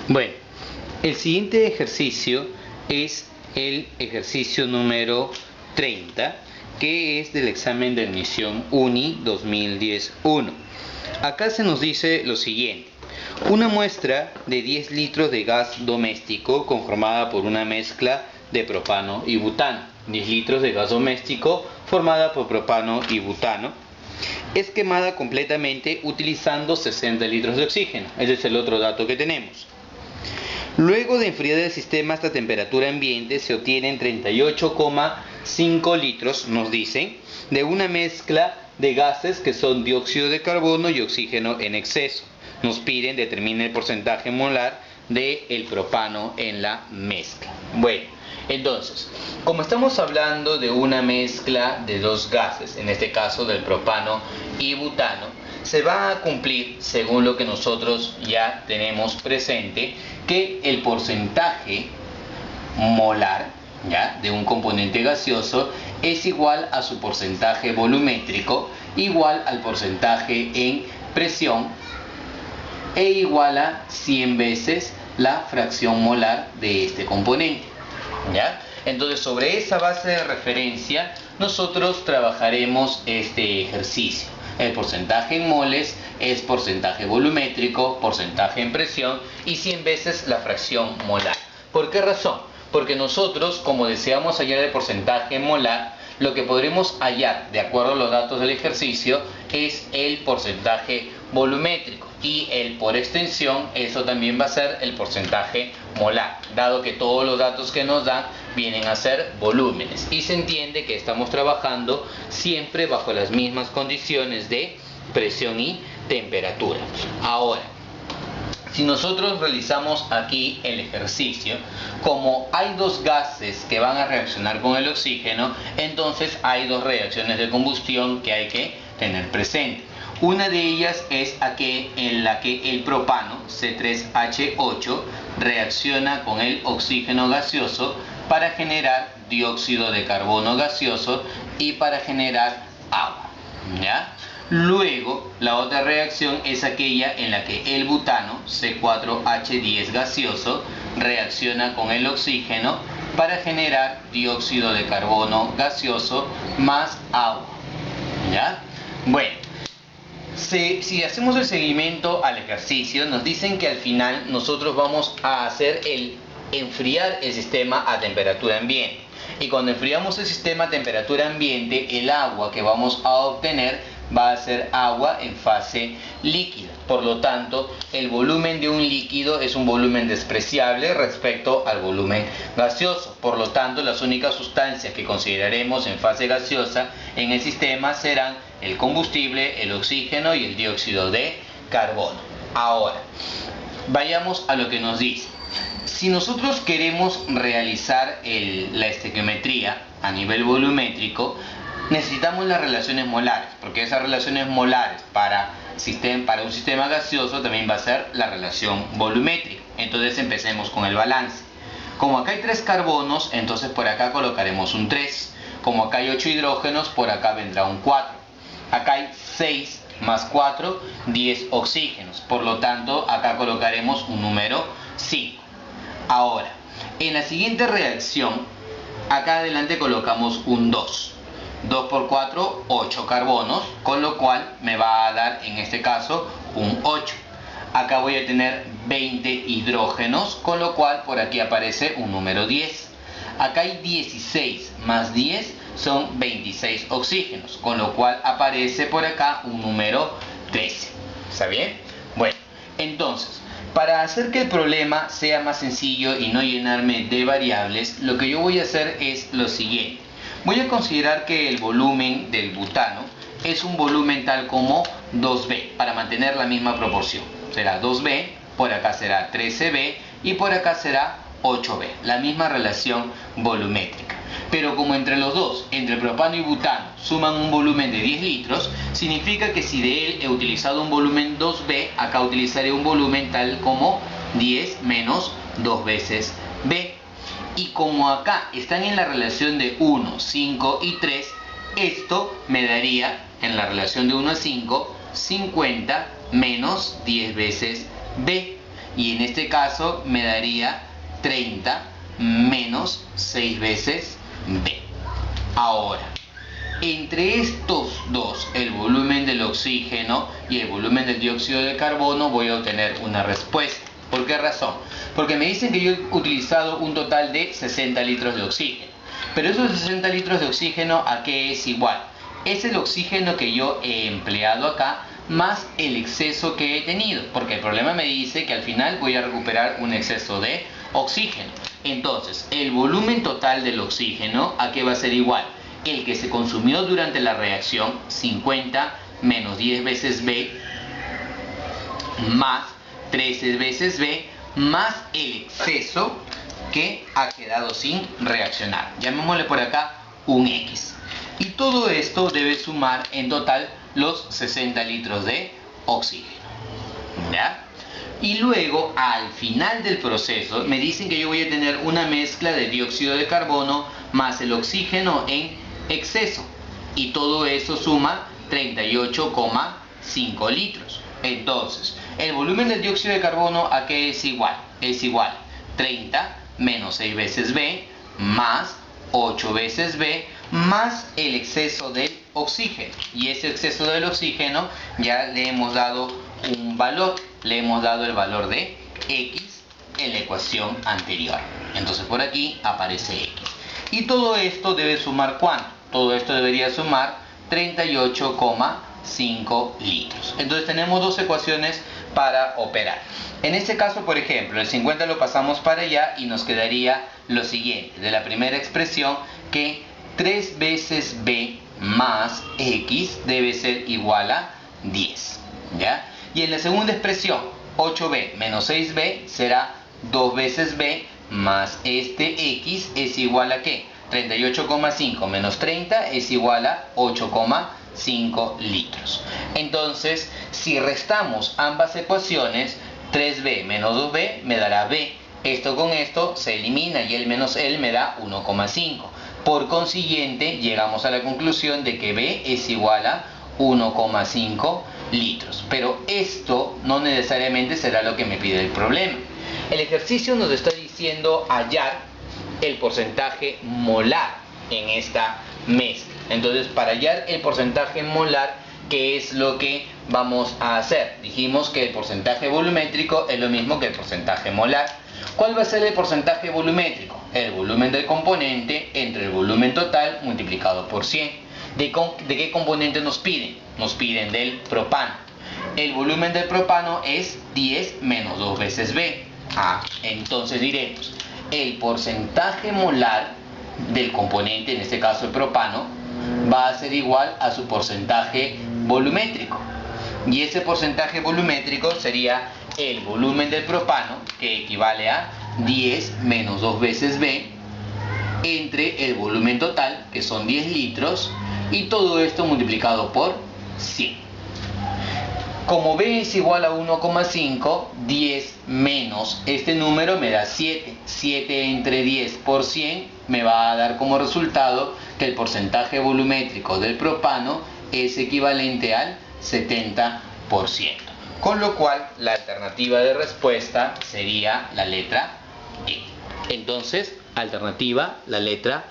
Bueno, el siguiente ejercicio es el ejercicio número 30, que es del examen de admisión UNI 2010-1. Acá se nos dice lo siguiente: una muestra de 10 litros de gas doméstico conformada por una mezcla de propano y butano. 10 litros de gas doméstico formada por propano y butano es quemada completamente utilizando 60 litros de oxígeno. Ese es el otro dato que tenemos. Luego de enfriar el sistema hasta temperatura ambiente se obtienen 38,5 litros, nos dicen, de una mezcla de gases que son dióxido de carbono y oxígeno en exceso. Nos piden determinar el porcentaje molar del propano en la mezcla. Bueno, entonces, como estamos hablando de una mezcla de dos gases, en este caso del propano y butano, se va a cumplir, según lo que nosotros ya tenemos presente, que el porcentaje molar, ¿ya?, de un componente gaseoso es igual a su porcentaje volumétrico, igual al porcentaje en presión e igual a 100 veces la fracción molar de este componente, ¿ya? Entonces, sobre esa base de referencia nosotros trabajaremos este ejercicio. El porcentaje en moles es porcentaje volumétrico, porcentaje en presión y 100 veces la fracción molar. ¿Por qué razón? Porque nosotros, como deseamos hallar el porcentaje molar, lo que podremos hallar, de acuerdo a los datos del ejercicio, es el porcentaje volumétrico. Y por extensión, eso también va a ser el porcentaje molar, dado que todos los datos que nos dan vienen a ser volúmenes. Y se entiende que estamos trabajando siempre bajo las mismas condiciones de presión y temperatura. Ahora, si nosotros realizamos aquí el ejercicio, como hay dos gases que van a reaccionar con el oxígeno, entonces hay dos reacciones de combustión que hay que tener presente. Una de ellas es en la que el propano, C3H8, reacciona con el oxígeno gaseoso para generar dióxido de carbono gaseoso y para generar agua, ¿ya? Luego, la otra reacción es aquella en la que el butano, C4H10 gaseoso, reacciona con el oxígeno para generar dióxido de carbono gaseoso más agua, ¿ya? Bueno, si hacemos el seguimiento al ejercicio, nos dicen que al final nosotros vamos a hacer enfriar el sistema a temperatura ambiente. Y cuando enfriamos el sistema a temperatura ambiente, el agua que vamos a obtener va a ser agua en fase líquida. Por lo tanto, el volumen de un líquido es un volumen despreciable respecto al volumen gaseoso. Por lo tanto, las únicas sustancias que consideraremos en fase gaseosa en el sistema serán el combustible, el oxígeno y el dióxido de carbono. Ahora, vayamos a lo que nos dice. Si nosotros queremos realizar la estequiometría a nivel volumétrico, necesitamos las relaciones molares, porque esas relaciones molares para un sistema gaseoso también va a ser la relación volumétrica. Entonces empecemos con el balance. Como acá hay 3 carbonos, entonces por acá colocaremos un 3. Como acá hay 8 hidrógenos, por acá vendrá un 4. Acá hay 6 más 4, 10 oxígenos. Por lo tanto, acá colocaremos un número 5. Ahora, en la siguiente reacción, acá adelante colocamos un 2. 2 por 4, 8 carbonos, con lo cual me va a dar en este caso un 8. Acá voy a tener 20 hidrógenos, con lo cual por aquí aparece un número 10. Acá hay 16 más 10 son 26 oxígenos, con lo cual aparece por acá un número 13. ¿Está bien? Bueno, entonces, para hacer que el problema sea más sencillo y no llenarme de variables, lo que yo voy a hacer es lo siguiente. Voy a considerar que el volumen del butano es un volumen tal como 2B, para mantener la misma proporción. Será 2B, por acá será 13B y por acá será 8B, la misma relación volumétrica. Pero como entre los dos, entre propano y butano, suman un volumen de 10 litros, significa que si de él he utilizado un volumen 2B, acá utilizaré un volumen tal como 10 menos 2 veces B. Y como acá están en la relación de 1, 5 y 3, esto me daría, en la relación de 1 a 5, 50 menos 10 veces B. y en este caso me daría 30 menos 6 veces B. Ahora, entre estos dos, el volumen del oxígeno y el volumen del dióxido de carbono, voy a obtener una respuesta. ¿Por qué razón? Porque me dicen que yo he utilizado un total de 60 litros de oxígeno. Pero esos 60 litros de oxígeno, ¿a qué es igual? Es el oxígeno que yo he empleado acá más el exceso que he tenido, porque el problema me dice que al final voy a recuperar un exceso de oxígeno. Entonces, el volumen total del oxígeno, ¿a qué va a ser igual? El que se consumió durante la reacción, 50 menos 10 veces B, más 13 veces B, más el exceso que ha quedado sin reaccionar. Llamémosle por acá un X. Y todo esto debe sumar en total los 60 litros de oxígeno. ¿Ya? Y luego, al final del proceso, me dicen que yo voy a tener una mezcla de dióxido de carbono más el oxígeno en exceso. Y todo eso suma 38,5 litros. Entonces, el volumen del dióxido de carbono, ¿a qué es igual? Es igual 30 menos 6 veces B más 8 veces B más el exceso del oxígeno. Y ese exceso del oxígeno ya le hemos dado un valor, le hemos dado el valor de X en la ecuación anterior. Entonces por aquí aparece X. Y todo esto debe sumar ¿cuánto? Todo esto debería sumar 38,5 litros. Entonces tenemos dos ecuaciones para operar. En este caso, por ejemplo, el 50 lo pasamos para allá y nos quedaría lo siguiente. De la primera expresión, que 3 veces B más X debe ser igual a 10. ¿Ya? Y en la segunda expresión, 8B menos 6B será 2 veces B más este X es igual a ¿qué? 38,5 menos 30 es igual a 8,5 litros. Entonces, si restamos ambas ecuaciones, 3B menos 2B me dará B. Esto con esto se elimina y el menos el me da 1,5. Por consiguiente, llegamos a la conclusión de que B es igual a 1,5 litros. Pero esto no necesariamente será lo que me pide el problema. El ejercicio nos está diciendo hallar el porcentaje molar en esta mezcla. Entonces, para hallar el porcentaje molar, ¿qué es lo que vamos a hacer? Dijimos que el porcentaje volumétrico es lo mismo que el porcentaje molar. ¿Cuál va a ser el porcentaje volumétrico? El volumen del componente entre el volumen total multiplicado por 100. ¿De qué componente nos piden? Nos piden del propano. El volumen del propano es 10 menos 2 veces B. Entonces diremos, el porcentaje molar del componente, en este caso el propano, va a ser igual a su porcentaje volumétrico. Y ese porcentaje volumétrico sería el volumen del propano, que equivale a 10 menos 2 veces B, entre el volumen total, que son 10 litros, y todo esto multiplicado por 100. Como B es igual a 1,5, 10 menos este número me da 7. 7 entre 10 por 100 me va a dar como resultado que el porcentaje volumétrico del propano es equivalente al 70%. Con lo cual, la alternativa de respuesta sería la letra E. Entonces, alternativa, la letra